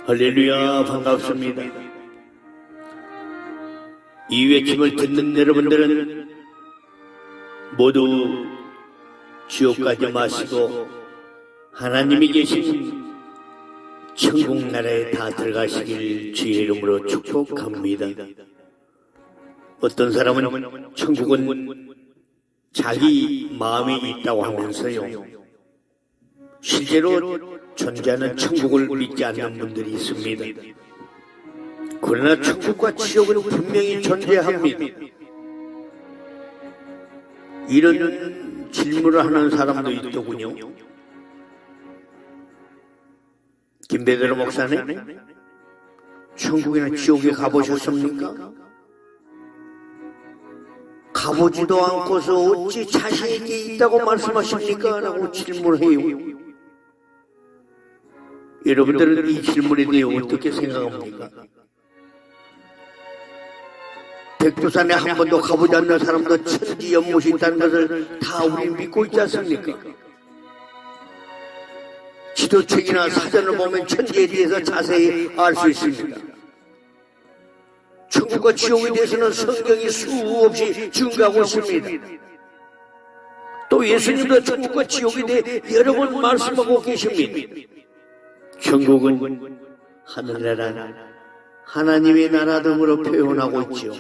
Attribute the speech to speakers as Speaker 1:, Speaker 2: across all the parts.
Speaker 1: 할렐루야, 반갑습니다. 이 외침을 듣는 여러분들은 모두 지옥 가지 마시고 하나님이 계신 천국 나라에 다 들어가시길 주의 이름으로 축복합니다. 어떤 사람은 천국은 자기 마음에 있다고 하면서요, 실제로 존재하는 천국을 믿지 않는 분들이 있습니다. 그러나 천국과 지옥은 분명히 존재합니다. 이런 질문을 하는 사람도 있더군요. 김배대로 목사님, 천국이나 지옥에 가보셨습니까? 가보지도 않고서 어찌 자신이 있다고 말씀하십니까? 라고 질문해요. 여러분들은 이 질문에 대해 어떻게 생각합니까? 백두산에 한 번도 가보지 않는 사람도 천지 연못이 있다는 것을 다 우리 믿고 있지 않습니까? 지도책이나 사전을 보면 천지에 대해서 자세히 알 수 있습니다. 천국과 지옥에 대해서는 성경이 수없이 증거하고 있습니다. 또 예수님도 천국과 지옥에 대해 여러 번 말씀하고 계십니다. 천국은 하늘나라, 하나님의 나라 등으로 표현하고 있죠.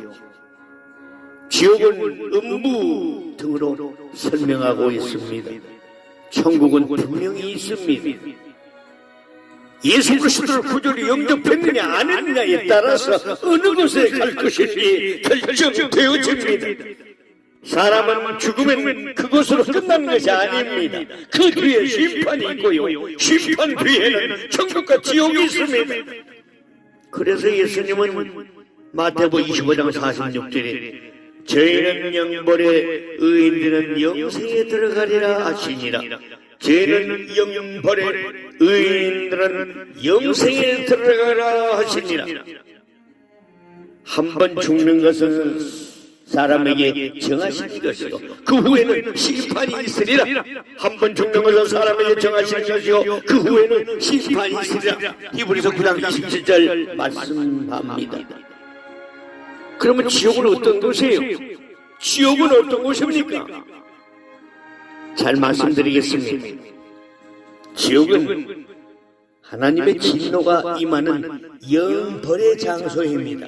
Speaker 1: 지옥은 음부 등으로 설명하고 있습니다. 천국은 분명히 있습니다. 예수 그리스도를 구주로 영접했느냐 안 했느냐에 따라서 어느 곳에 갈 것인지 결정되어집니다. 사람은 죽으면 그곳으로 끝나는 것이 아닙니다. 그 뒤에 심판이 있고요, 심판 뒤에는 천국과 지옥이 있습니다. 그래서 예수님은 마태복음 25장 46절에 저희는 영벌에 의인들은 영생에 들어가리라 하시니라. 저희는 영벌에 의인들은 영생에 들어가라 하시니라. 한 번 죽는 것은 사람에게 정하신 것이요, 그 후에는 심판이 있으리라. 한 번 죽는 것은 사람에게 정하신 것이요, 그 후에는 심판이 있으리라. 히브리서 9장 27절 말씀합니다. 그러면 지옥은 어떤 곳이에요? 지옥은 어떤 곳입니까? 잘 말씀드리겠습니다. 지옥은 하나님의 진노가 임하는 영벌의 장소입니다.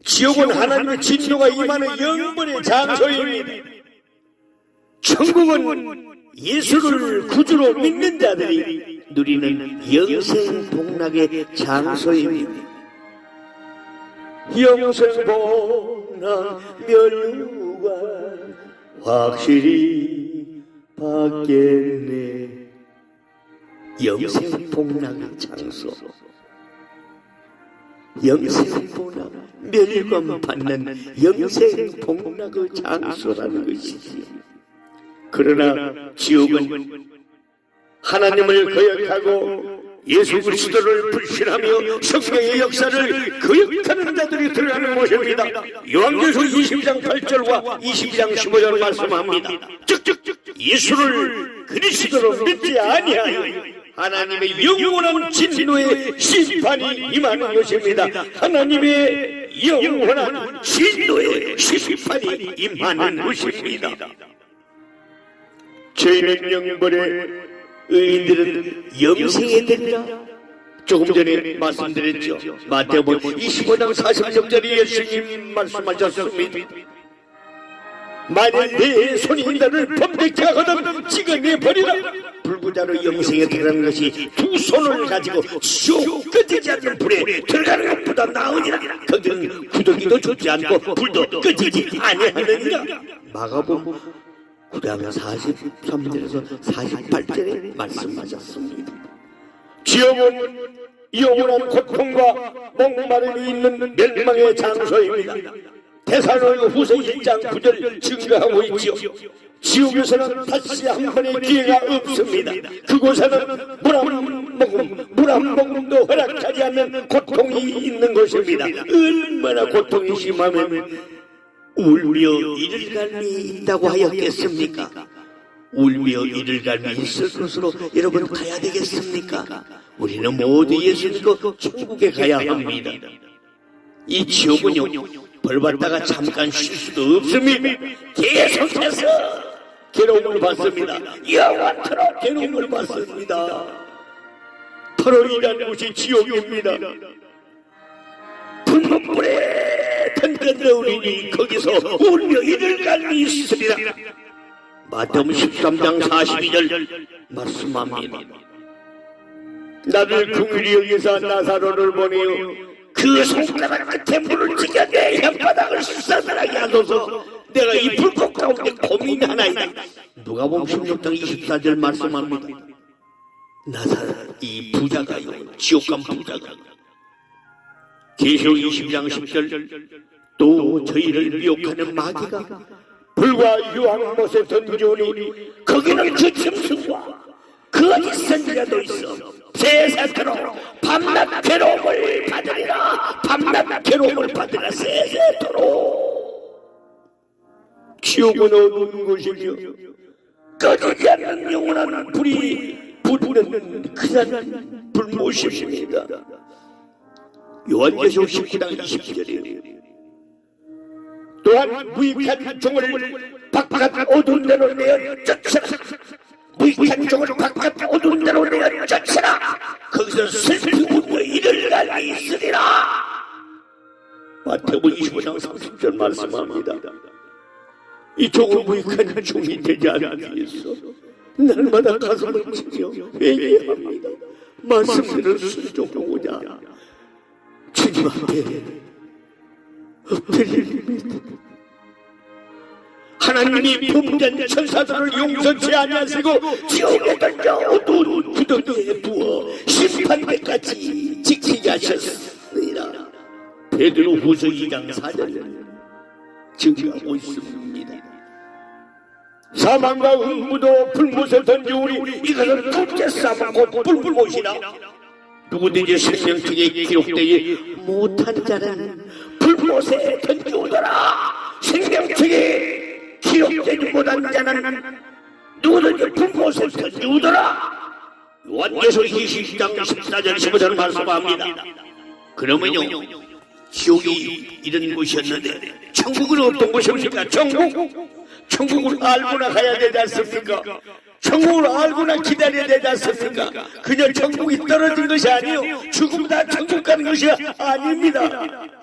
Speaker 1: 지옥은 하나님의 진노가 임하는 영벌의 장소입니다. 천국은 예수를 구주로 믿는 자들이 누리는 영생 복락의 장소입니다. 영생 복락 면류관 확실히 받겠네. 영생 복락의 장소, 영생 복락 멸관 받는 영생 복락의 장소라는 것이지. 그러나 지옥은 하나님을 거역하고 예수 그리스도를 불신하며 성경의 역사를 거역하는 자들이 들어가는 곳입니다. 요한계시록 20장 8절과 22장 15절 말씀합니다. 즉 예수를 그리스도로 믿지 아니하여 하나님의 영원한 진노의 심판이 임하는 것입니다. 하나님의 영원한 진노의 심판이 임하는 것입니다. 저희는 영벌에 의인들은 영생에 되리라. 조금 전에 말씀드렸죠. 마태복음 25장 46절에 예수님 말씀하셨습니다. 만일 내 손이 너를 범죄케 하거든 찍어내버리라. 불구자로 영생에 들어가는 것이 두 손을 가지고 지옥 꺼지지 않는 불에 들어가는 것보다 나으니라. 거기는 구더기도 죽지 않고 불도 꺼지지 아니하느니라. 마가복음 9장 43절에서 48절에 말씀하셨습니다. 지옥은 영원한 고통과 목마름이 있는 멸망의 장소입니다. 데살로니가 후서 1장 9절 증거하고 있죠. 지옥에서는 다시 한 번의 기회가 없습니다. 그곳에는 물 한 모금도 허락하지 않는 고통이 있는 곳입니다. 얼마나 고통이 심하면 울며 이를 갈미 있다고 하였겠습니까? 울며 이를 갈미 있을 곳으로 여러분 가야 되겠습니까? 우리는 모두 예수 믿고 천국에 가야 합니다. 이 지옥은요, 벌받다가 잠깐 쉴 수도 없습니다. 계속해서 괴로움을 받습니다. 영원토록 괴로움을 받습니다. 바로 이란 곳이 지옥입니다. 분문불에 던져놓으리니 거기서 울며 이를 갈미 있으리라. 마태복음 13장 42절 말씀합니다. 나를 긍휼히 여기사 나사로를 보내요 그 손가락 끝에 물을 찌겨 내 혓바닥을 싸늘하게 하소서. 내가 이 불꽃 가운데 고민하나이다. 누가복음 16장 24절 말씀합니다. 나사로 이 부자가요, 지옥간 부자가. 계시록 20장 10절 또 저희를 미혹하는 마귀가 불과 유황못에 던져오니 거기는 그 짐승과 거짓 선지자도 있어 세세토록 밤낮 괴로움을 받으리라. 밤낮 괴로움을 받으리라. 세세토록. 지옥은 어두운 곳이며 꺼지지 않는 영원한 불이 부르는 크산 불못입니다. 요한계시록 19장 20절이에요. 또한 무익한 종을 바깥 어두운 데로 내어 쫓아라. 무익한 종을 바깥 어두운 데로 내어 쫓아라. 거기서 슬피 울며 이를 갈미 있으리라. 마태복음 25장 30절 말씀합니다. 이 종은 무익한 종이 되지 않기 위해서 날마다 가슴을 치며 회개합니다. 말씀대로 순종하고자 주님 앞에 엎드립니다. 하나님이 범죄한 천사들을 용서치 아니하시고 지옥에 던져 어두운 구덩이에 부어 심판대까지 지키게 하셨습니다. 베드로 후서 2장 4절 증거하고 있습니다. 사망과 음부도 불못에 던져오니 이것은 둘째 사망 곧 불못이라. 누구든지 생명책에 기록되지 못한 자는 불못에 던져오더라. 생명책에 기록되지 못한 자는 누구든지 불못에 던져오더라. 요한계시록 20장 14절 15절 말씀합니다. 그러면요, 지옥이 이런 곳이었는데 천국은 어떤 곳입니까? 천국을 알고나 가야 되지 않습니까? 천국을 알고나 기다려야 되지 않습니까? 그냥 천국이 떨어진 것이 아니에요. 죽으면 다 천국 가는 것이 아닙니다.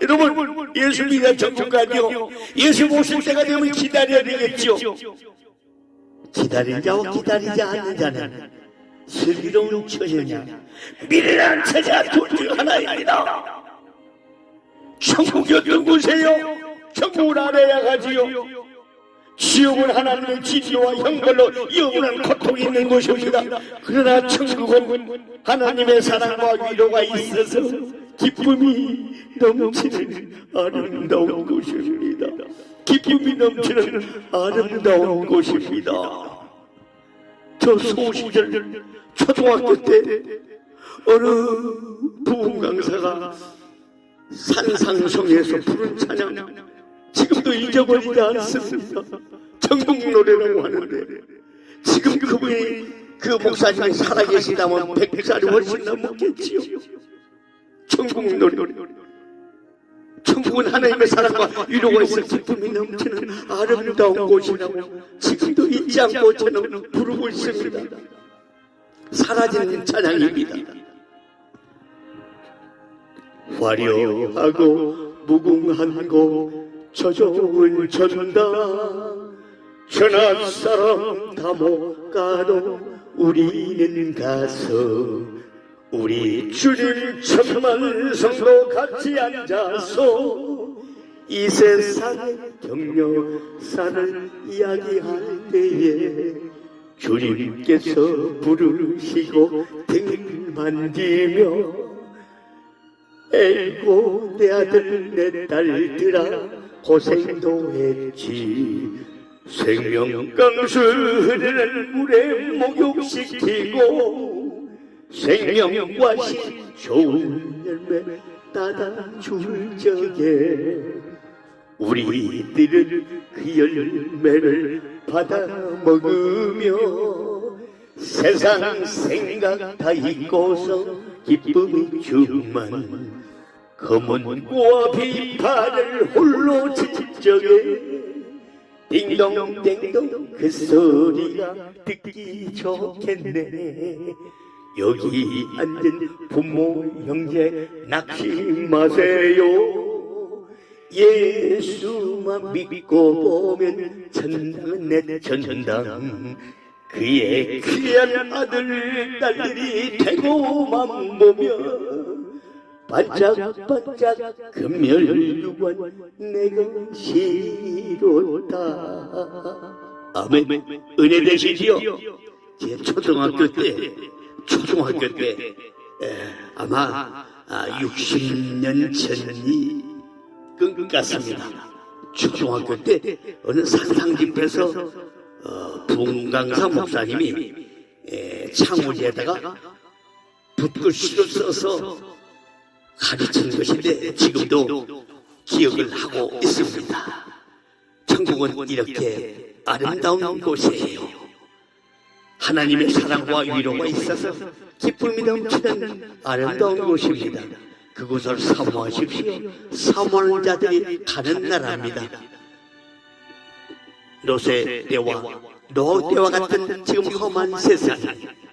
Speaker 1: 여러분, 예수 믿어 천국 가죠. 예수 오실 때가 되면 기다려야 되겠죠. 기다린 자와 기다리지 않는 자는 슬기로운 처녀냐 미련한 처자 둘 중 하나입니다. 천국이 어떤 곳이에요? 천국을 알아야 가지요. 지옥은 하나님의 진노와 형벌로 영원한 고통이 있는 곳입니다. 그러나 천국은 하나님의 사랑과 위로가 있어서 기쁨이 넘치는 아름다운 곳입니다. 기쁨이 넘치는 아름다운 곳입니다. 저 소시절 초등학교 때 어느 부흥 강사가 산상성에서 부른 찬양 지금도 잊어버리지 않습니다. 천국 노래라고 하는데 지금 그분이 그 목사님이 살아계시다면 100살이 훨씬 넘겠지요. 천국 노래. 천국은 하나님의 사랑과 위로가 있어 기쁨이 넘치는 아름다운 곳이라고 지금도 잊지 않고 저는 부르고 있습니다. 사라지는 찬양입니다. 화려하고 무궁한 곳 저 좋은 전당 천한 사람 다 못 가도 우리는 가서 우리 주님 천만 성도 같이 앉아서 이 세상의 격려사를 이야기할 때에 주님께서 부르시고 등 만지며 에이고 내 아들 내 딸들아 고생도 했지 생명강수 흐르는 물에 목욕시키고 생명과 신 좋은 열매 따다 줄 적에 우리들은 그 열매를 받아 먹으며 세상 생각 다 잊고서 기쁨이 주만 검은고와 비파를 홀로 지적에 띵동띵동 그 소리가 듣기 좋겠네. 여기 앉은 부모 형제 낙심 마세요. 예수만 믿고 보면 천당은 내 천당. 그의 귀한 아들 딸들이 되고만 보면 반짝반짝 금멸유관 내 것이로다. 아멘. 은혜 되시지요. 제 초등학교 때 아마 60년 전이 끈 같습니다. 초등학교 때 어느 산상집에서 분강사 목사님이 창문에다가 붓글씨로 써서 가르친 것인데 지금도 기억을 하고 있습니다. 천국은 이렇게 아름다운 곳이에요. 하나님의 사랑과 위로가 있어서 기쁨이 넘치는 아름다운 곳입니다. 그곳을 사모하십시오. 사모하는 자들이 가는 나라입니다. 노세 때와 노 때와 같은 지금 험한 세상,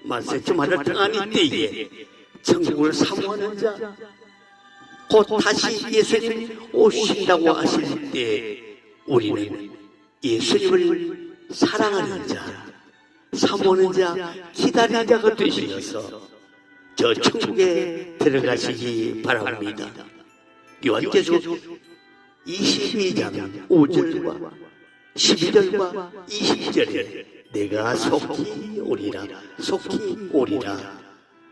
Speaker 1: 말세주마를 당한 이때에 천국을 사모하는 자, 곧 다시 예수님 오신다고 하실 때 우리는 예수님을 사랑하는 자, 사모하는 자, 기다리는 자가 되시면서 저 천국에 들어가시기 바랍니다. 요한계시록 22장 5절과 12절과 20절에 내가 속히 오리라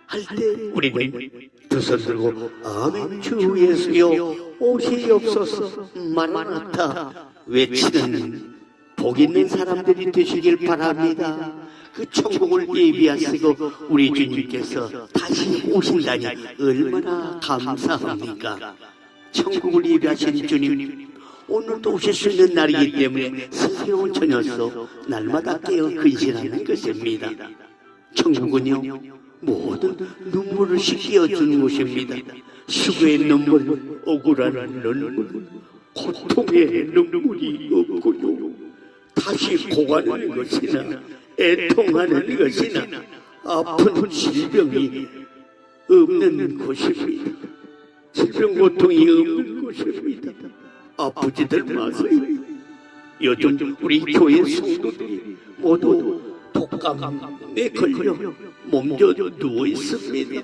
Speaker 1: 할 때 우리는 두 손 들고 아멘 주 예수여 오시옵소서 마라나타 외치는 복 있는 사람들이 되시길 바랍니다. 그 천국을 예비하시고 우리 주님께서 다시 오신다니 얼마나 감사합니까? 천국을 예비하신 주님, 오늘도 오실 수 있는 날이기 때문에 슬기로운 처녀서 날마다 깨어 근신하는 것입니다. 천국은요, 모든 눈물을 씻겨주는 곳입니다. 수고의 눈물, 억울한 눈물, 고통의 눈물이 없고요. 다시 고가는 것이나 애통하는 것이나 아픈 질병이 없는 곳입니다. 질병 고통이 없는 곳입니다. 아프지들 마세요. 요즘 우리 교회 성도들이 모두 독감에 걸려 몸져 누워 있습니다.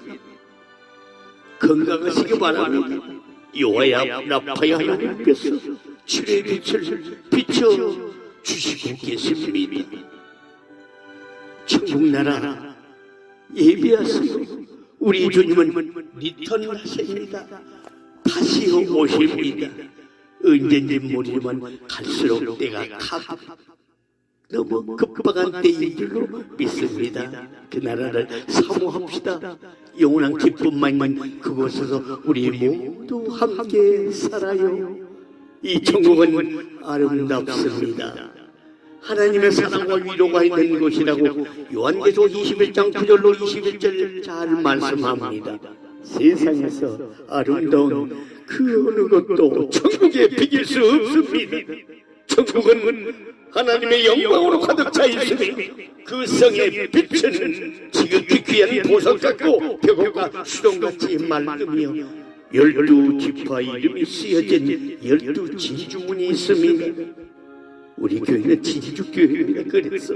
Speaker 1: 건강하시기 바랍니다. 요하야 라파야 하나님께서 주의 빛을 비춰 주시고 계십니다. 천국나라 예비하시고 우리 주님은 리턴하십니다. 다시 오십니다. 언젠지 모르지만 갈수록 때가 너무 급박한 때인 줄로 믿습니다. 그 나라를 사모합시다. 영원한 기쁨만 있는 그곳에서 우리 모두 함께 살아요. 이 천국은 아름답습니다. 하나님의 사랑과 위로가 있는 곳이라고 요한계시록 21장 9절로 21절 잘 말씀합니다. 세상에서 아름다운 그 어느 것도 천국에 비길 수 없습니다. 천국은 하나님의 영광으로 가득 차 있으니 그 성의 빛은 지극히 귀한 보석 같고 벽옥과 수동같이 맑으며 12지파 이름이 쓰여진 12진주문이 있습니다. 우리 교회는 진주교회입니다. 그래서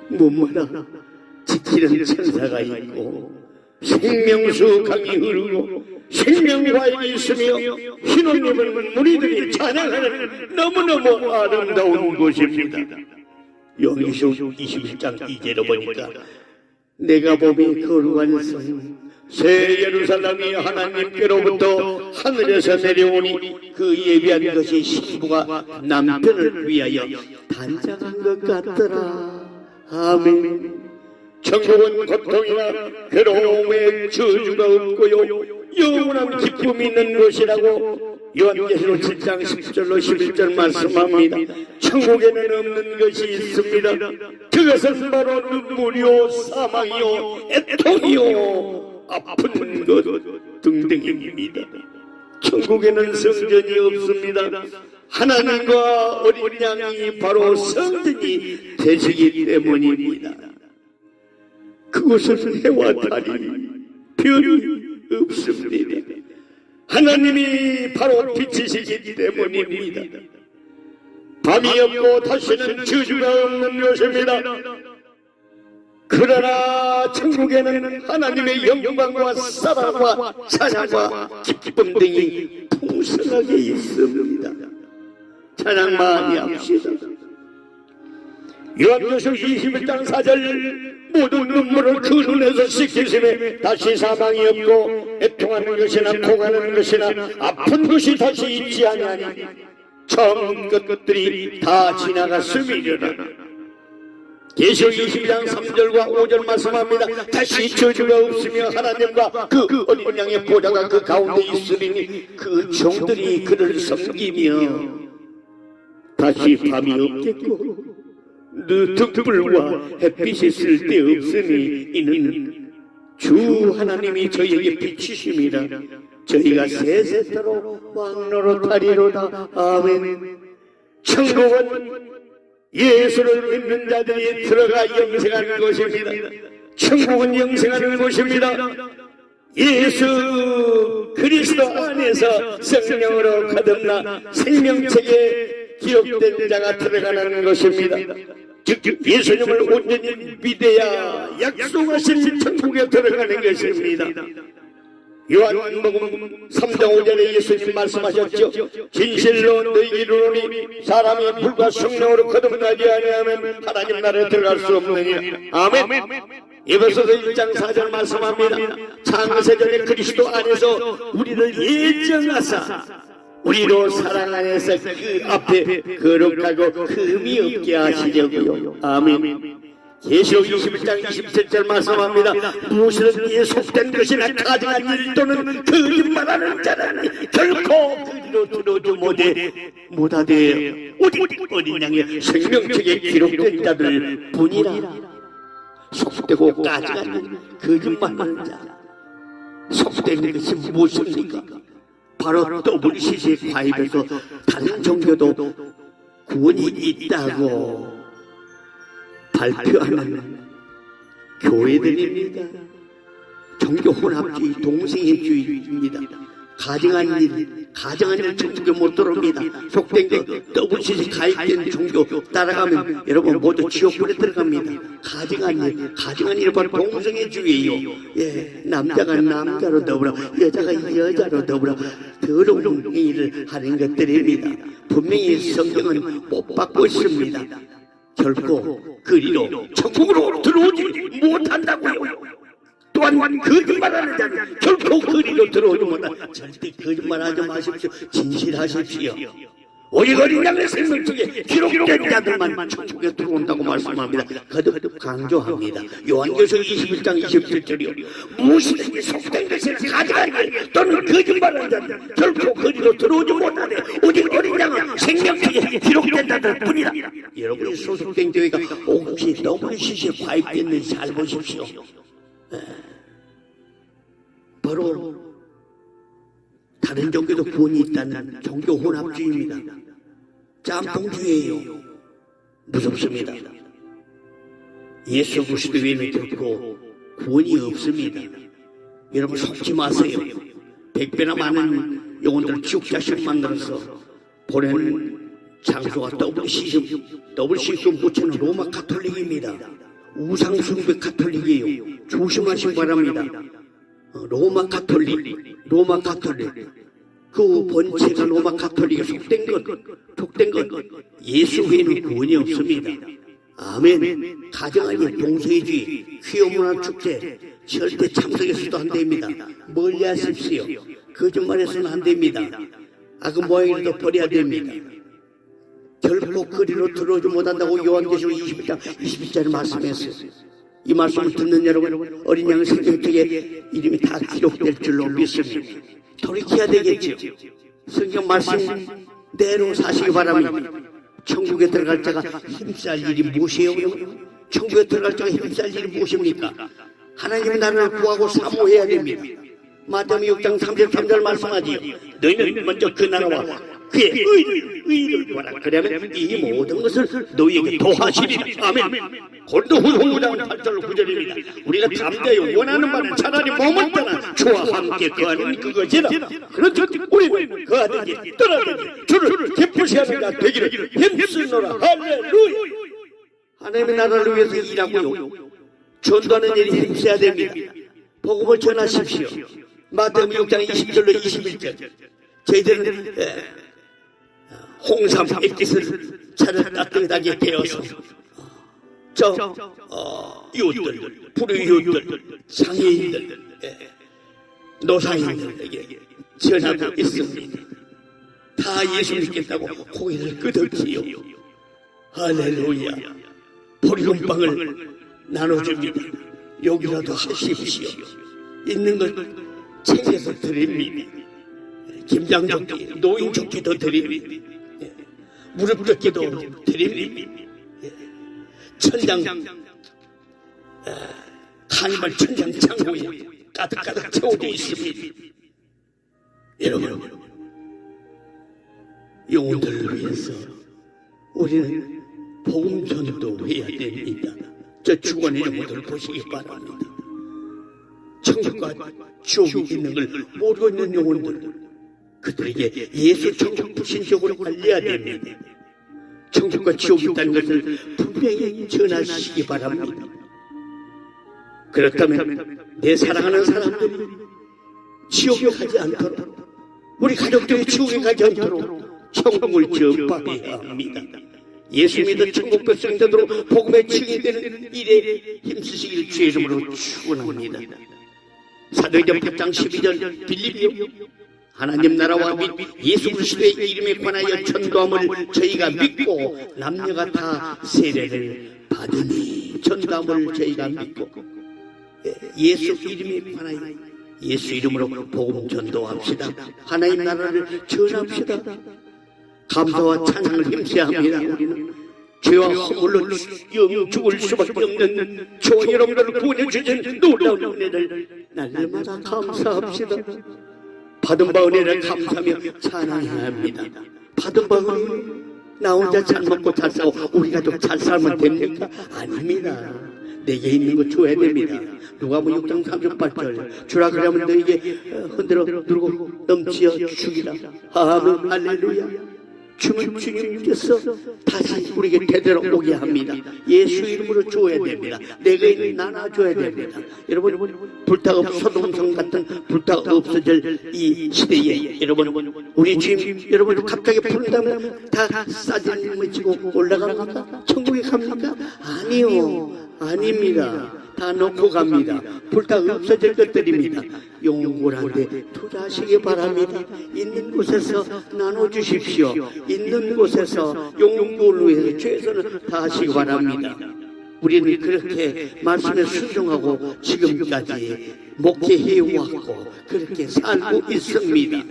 Speaker 1: 몸마다 지키는 천사가 있고 생명수 강이 흐르고 생명과일이 있으며 흰옷 입은 무리들이 찬양하는 너무너무 아름다운 곳입니다. 요한계시록 21장 2절로 보니까 내가 보니 거룩한 성 새 예루살렘이 하나님께로부터 하늘에서 내려오니 그 예비한 것이 신부가 남편을 위하여 단장한 것 같더라. 아멘. 천국은 고통이나 괴로움의 저주가 없고요 영원한 기쁨이 있는 곳이라고 요한계시록 7장 10절로 11절 말씀합니다. 천국에는 없는 것이 있습니다. 그것은 바로 눈물이요 사망이요 애통이요 아픈 것 등등입니다. 천국에는 성전이 없습니다. 하나님과 어린 양이 바로 성전이 되시기 때문입니다. 그곳은 해와 달이 별이 없습니다. 하나님이 바로 빛이시기 때문입니다. 밤이 없고 다시는 저주가 없는 것입니다. 그러나 천국에는 하나님의 영광과 사랑과 찬양과 기쁨 등이 풍성하게 있습니다. 찬양 많이 합시다. 요한계시록 21장 4절 모든 눈물을 그 눈에서 씻기심에 다시 사망이 없고 애통하는 것이나 통하는 것이나 아픈 것이 다시 있지 아니하니 처음 것들이 다 지나갔음이니라. 계시록 22장 3절과 5절 말씀합니다. 다시 저주가 없으며 하나님과 그 어린 양의 보좌가 그 가운데 있으리니 그 종들이 그를 섬기며 다시 밤이 없겠고 등불과 햇빛이 쓸데없으니 이는 주 하나님이 저희에게 비치심이라. 저희가 세세토록 왕노릇하리로다. 아멘. 천국은 예수를 믿는 자들이 들어가 영생하는 곳입니다. 천국은 영생하는 곳입니다. 예수 그리스도 안에서 성령으로 거듭나 생명책에 기록된 자가 들어가는 것입니다. 즉 예수님을 온전히 믿어야 약속하신 천국에 들어가는 것입니다. 요한복음 3장 5절에 예수님 말씀하셨죠. 진실로 너희에게 이르노니 사람이 불과 성령으로 거듭나지 아니하면 하나님 나라에 들어갈 수 없느니라. 아멘. 에베소서 1장 4절 말씀합니다. 창세전에 그리스도 안에서 우리를 예정하사 우리로 사랑 안에서 그 앞에 거룩하고 흠이 없게 하시려고요. 아멘. 계시록 21장 27절 말씀합니다. 무엇이든지 속된 것이나 가증한 일 또는 거짓말하는 자는 결코 그리로 들어오지 못하되 오직 어린 양의 생명책에 기록된 자들 뿐이라. 속되고 가증한 거짓말하는 자, 속된 것이 무엇입니까? 바로 WCC 가입해서 다른 종교도 구원이 있다고 발표하는 교회들입니다. 종교 혼합주의, 동성애주의입니다. 가정한 일 천국에 못 들어옵니다. 속된 거 WCC 가입된 종교 따라가면 여러분 모두 지옥불에 들어갑니다. 가정한 일 바로 동성애주의예요. 예, 남자가 남자로 더불어 여자가 여자로 더불어 더러운 일을 하는 것들입니다. 분명히 성경은 못 받고 있습니다. 결코 그리로 천국으로 들어오지 못한다고요. 또한 거짓말하는 자는 결코 그리로 들어오지 못한다. 절대 거짓말하지 마십시오. 진실하십시오. 오직 어린 양의 생명책에 기록된 자들만 천국에 들어온다고 말씀합니다. 거듭 강조합니다. 요한계시록 21장 27절이요. 무엇이든지 속된 것이나 가증한 일 또는 거짓말하는 자는 결코 그리로 들어오지 못하되 오직 어린 양은 생명책에 기록된 자들 뿐이라. 여러분이 소속된 교회가 혹시 WCC에 가입됐는지 잘 보십시오. 바로 다른 종교도 구원이 있다는 종교 혼합주의입니다. 짬뽕주의예요. 무섭습니다. 예수 그리스도 외에는 결코 구원이 없습니다. 여러분 속지 마세요. 100배나 많은 영혼들 지옥 자식 만들어서 보내는 장소가 WCC 묻히는 로마 가톨릭입니다. 우상숭배 가톨릭이에요. 조심하시기 바랍니다. 로마 가톨릭 그 본체가 로마 가톨릭에 속된 것 예수 외에는 구원이 없습니다. 아멘. 가정아니 동성애주의 퀴어문화 축제 절대 참석해서도 안 됩니다. 멀리 하십시오. 거짓말해서는 안 됩니다. 악의 모양이라도 버려야 됩니다. 결코 그리로 들어오지 못한다고 요한계시록 20장 20절에 말씀했어요. 이 말씀을 듣는 여러분, 어린 양 생명책에 이름이 다 기록될 줄로 믿습니다. 돌이켜야 되겠죠. 성경 말씀대로 사시기 바랍니다. 천국에 들어갈 자가 힘쓸 일이 무엇이에요? 천국에 들어갈 자가 힘쓸 일이 무엇입니까? 하나님의 나라를 구하고 사모해야 됩니다. 마태복음 6장 33절 말씀하지요. 너희는 먼저 그 나라와 그의 의를 구하라. 그러면 이 모든 것을 너희에게 더하시리라. 아멘. 고린도후서 5장 8절 9절입니다. 우리가 담대히 원하는 바는 차라리 머뭇거나 주와 함께 거하는 그것이라. 그렇죠. 우리는 거하든지 떠나든지 주를 기쁘시 하는 자 되기를 힘쓰노라. 할렐루야. 하나님의 나라를 위해서 일하고요, 전도하는 일이 힘써야 됩니다. 복음을 전하십시오. 마태복음 6장 20절로 21절. 저희들은 홍삼 액기스를 차를 따뜻하게 데워서 이웃들, 불의이웃들, 장애인들, 노상인들에게 전하고 있습니다. 다 예수 믿겠다고 고개를 끄덕지요. 할렐루야. 보리금빵을 나눠줍니다. 여기라도 하십시오. 있는 걸 챙겨서 드립니다. 김장조끼, 노인조끼도 드립니다. 무릎조끼도 드립니다. 천장, 카니발 천장 창고에 가득가득 채워져 있습니다. 여러분, 영혼들을 위해서 우리는 복음 전도해야 됩니다. 저 죽어있는 영혼들을 보시기 바랍니다. 천국과 지옥이 있는 걸 모르고 있는 영혼들, 그들에게 예수 천국 불신적으로 알려야 됩니다. 천국과 지옥이 있다는 것을 분명히 전하시기 바랍니다. 그렇다면 내 사랑하는 사람들이 지옥에 가지 않도록, 우리 가족들이 지옥에 가지 않도록 천국을 전파해야 합니다. 예수 믿어 천국 백성 되도록 복음의 증인 되는 일에 힘쓰시길 주의 이름으로 축원합니다. 사도행전 8장 12절 빌립비요. 하나님 나라와 및 예수 그리스도의 이름에 관하여 전도함을 저희가 믿고 남녀가 다 세례를 받으니, 전도함을 저희가 믿고 예수 이름에 관하여 예수 이름으로 복음 전도합시다. 하나님 나라를 전합시다. 감사와 찬양을 힘써야 합니다. 우리는 죄와 허물로 죽을 수밖에 없는 저와 여러분들을 구원해 주신 놀라운 은혜를 날마다 감사합시다. 받은 바 은혜를 감사하며 찬양해야 합니다. 받은 바 은혜, 나 혼자 잘 먹고 잘 싸고 우리 가족 잘 살면 됩니까? 아닙니다. 내게 있는 거 줘야 됩니다. 누가복음 6장 38절, 주라 그러면 너에게 흔들어 누르고 넘치어 주기라. 아멘. 할렐루야. 주는 주님께서 다시 우리에게 되도록 오게 합니다. 예수 이름으로 줘야 됩니다. 내게 나눠줘야 됩니다. 여러분, 불타가 소돔성 같은 불타가 없어질 이 시대에 여러분, 우리 주님 여러분 갑자기 부른다면 다 싸지를 지고 올라갑니까? 천국에 갑니까? 아니요, 아닙니다. 다 놓고 갑니다. 불타가 없어질 것들입니다. 영원한데 투자하시기 바랍니다. 있는 곳에서 나눠주십시오. 있는 곳에서 영혼을 위해서 최선을 다하시기 바랍니다. 우리는 그렇게 말씀에 순종하고 지금까지 목회해왔고 그렇게 살고 있습니다.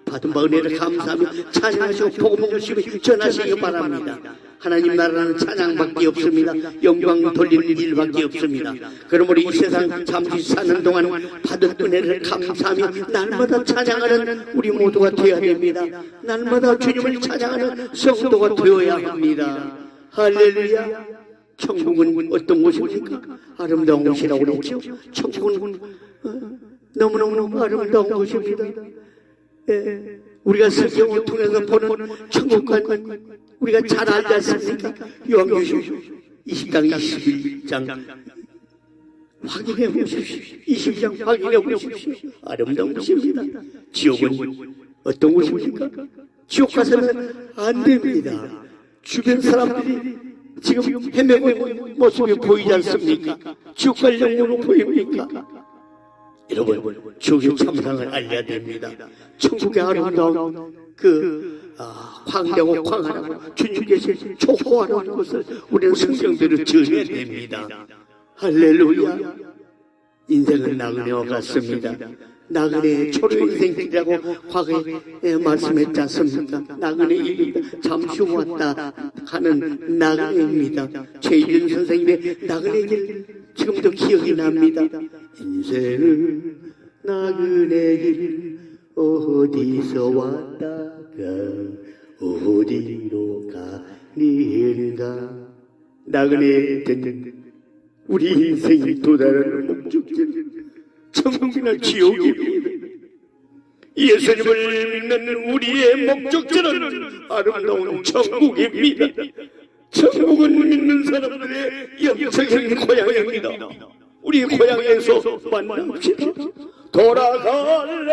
Speaker 1: 받은 바 은혜를 감사하며 찬양하시고 복음을 열심히 전하시기 바랍니다. 하나님 나라는 찬양밖에 없습니다. 영광 돌리는 일밖에 없습니다. 그러므로 이 세상 잠시 사는 동안 받은 은혜를 감사하며 날마다 찬양하는 우리 모두가 되어야 됩니다. 날마다 주님을 찬양하는 성도가 되어야 합니다. 할렐루야. 천국은 어떤 곳입니까? 아름다운 곳이라고 그랬죠. 천국은 너무너무 아름다운 곳입니다. 우리가 성경을 통해서 보는 천국과 우리가 잘 알지 않습니까? 요한계시록 20장 21장 확인해 보십시오. 20장 확인해 보십시오. 아름다운 곳입니다. 지옥은 어떤 곳입니까? 지옥 가서는 안 됩니다. 주변 사람들이 지금 헤매고 있는 모습이 보이지 않습니까? 지옥 갈 영혼으로 보입니까? 여러분, 지옥의 참상을 알려야 됩니다. 천국의 아름다운 광대하고 광활하고 주님께서 초호하는 것을 우리는 성경대로 전해야 됩니다. 할렐루야.
Speaker 2: 인생은 나그네와 같습니다. 나그네의 초래 인생길이라고 과거에 말씀했지 않습니까? 나그네 일이 잠시 후 왔다 가는 나그네입니다. 최일준 선생님의 나그네 길 지금도 기억이 납니다. 인생은 나그네 길 어디서 왔다가 어디로 가는가. 나그네 된 우리 인생이 도달하는 목적지는 천국이나 지옥입니다.
Speaker 1: 예수님을 믿는 우리의 목적지는 아름다운 천국입니다. 천국은 믿는 사람들의 영적인 고향입니다. 우리 고향에서 만납시다. 돌아갈래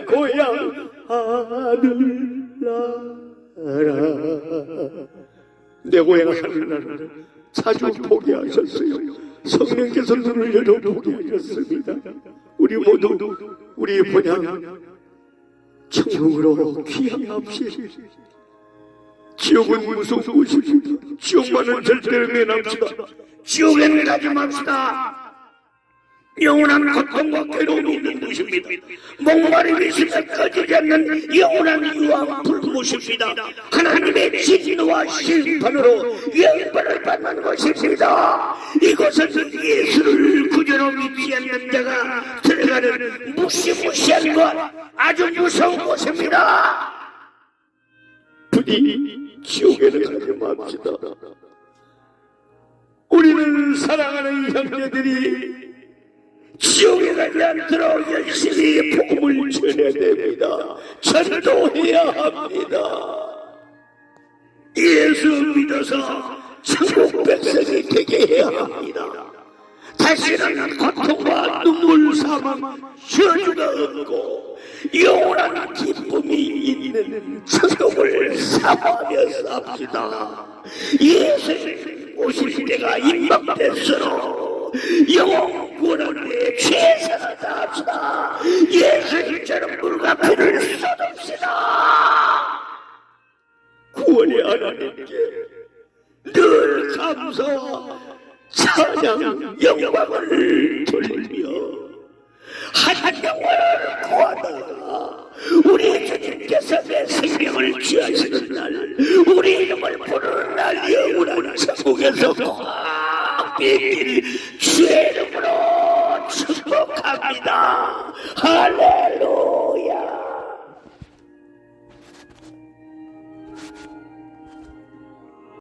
Speaker 1: 고향 하늘나라. 내 고향 하늘나라를 자주 포기하셨어요. 성령께서 눈을 열어 포기하셨습니다. 우리 모두 우리 고향 천국으로 귀향합시다. 지옥은 무서운 곳입니다. 지옥만은 절대로 면합시다. 지옥에는 가지 맙시다. 영원한 고통과 괴로움이 있는 곳입니다. 목마름이 있으면 꺼지지 않는 영원한 유황 불못입니다. 하나님의 진노와 심판으로 영벌을 받는 곳입니다. 이곳은 예수를 구주로 믿지 않는 자가 들어가는 무시무시한 곳, 아주 무서운 곳입니다. 부디 지옥에는 가지 맙시다. 우리는 사랑하는 형제들이 지옥에 가지 않도록 열심히 복음을 전해야 됩니다. 전도해야 합니다. 예수 믿어서 천국 백성이 되게 해야 합니다. 다시는 고통과 눈물 사망 저주가 없고 영원한 기쁨이 있는 천국을 사모하며 삽시다. 예수님 오실 때가 임박됐으므로 영원 구원을 위해 최선을 다합시다. 예수님처럼 물과 피를 쏟읍시다. 구원의 하나님께 늘 감사와 찬양 영광을 돌리며 한 영혼을 구하다가 우리 주님께서 내 생명을 취하시는 날, 우리 이름을 부르는 날 영원한 천국에서 꼭 뵙길 주의